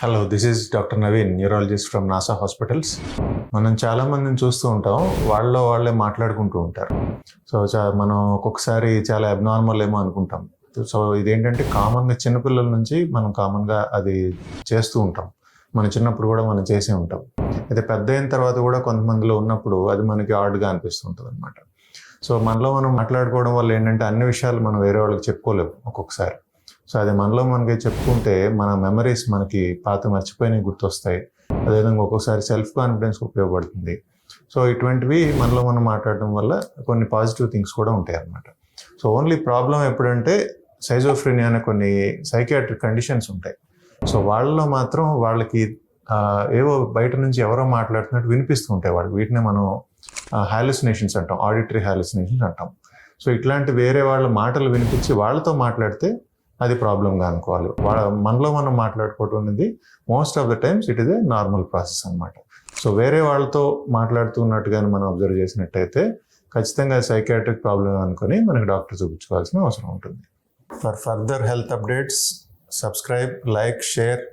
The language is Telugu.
Hello, this is doctor Naveen, neurologist from NASA hospitals. మనం చాలా మందిని చూస్తూ ఉంటాం, వాళ్ళే మాట్లాడుకుంటూ ఉంటారు. సో మనం ఒక్కొక్కసారి చాలా అబ్నార్మల్ ఏమో అనుకుంటాం. సో ఇదేంటంటే కామన్గా చిన్నపిల్లల నుంచి మనం కామన్గా అది చేస్తూ ఉంటాం. మన చిన్నప్పుడు కూడా మనం చేసే ఉంటాం. అయితే పెద్ద అయిన తర్వాత కూడా కొంతమందిలో ఉన్నప్పుడు అది మనకి ఆడ్గా అనిపిస్తుంటుంది అనమాట. సో మనలో మనం మాట్లాడుకోవడం వల్ల ఏంటంటే అన్ని విషయాలు మనం వేరే వాళ్ళకి చెప్పుకోలేము ఒక్కొక్కసారి. సో అది మనలో మనకి చెప్పుకుంటే మన మెమరీస్ మనకి పాత మర్చిపోయినవి గుర్తొస్తాయి. అదేవిధంగా ఒక్కొక్కసారి సెల్ఫ్ కాన్ఫిడెన్స్ ఉపయోగపడుతుంది. సో ఇటువంటివి మనలో మనం మాట్లాడటం వల్ల కొన్ని పాజిటివ్ థింగ్స్ కూడా ఉంటాయి అన్నమాట. సో ఓన్లీ ప్రాబ్లం ఎప్పుడంటే సైజోఫ్రెనియా అనే కొన్ని సైకియాట్రిక్ కండిషన్స్ ఉంటాయి. సో వాళ్ళలో మాత్రం వాళ్ళకి ఏవో బయట నుంచి ఎవరో మాట్లాడుతున్నట్టు వినిపిస్తూ ఉంటాయి వాళ్ళకి. వీటినే మనం హాలుసినేషన్స్ అంటాం, ఆడిటరీ హాలుసినేషన్స్ అంటాం. సో ఇట్లాంటి వేరే వాళ్ళ మాటలు వినిపించి వాళ్ళతో మాట్లాడితే అది ప్రాబ్లంగా అనుకోవాలి. మనలో మనం మాట్లాడుకోవటం అనేది most of the times it is a normal process అనమాట. సో వేరే వాళ్ళతో మాట్లాడుతున్నట్టుగానే మనం అబ్జర్వ్ చేసినట్టయితే ఖచ్చితంగా సైకియాట్రిక్ ప్రాబ్లం అనుకొని మనకి డాక్టర్ చూపించుకోవాల్సిన అవసరం ఉంటుంది. For further health updates, subscribe, like, share.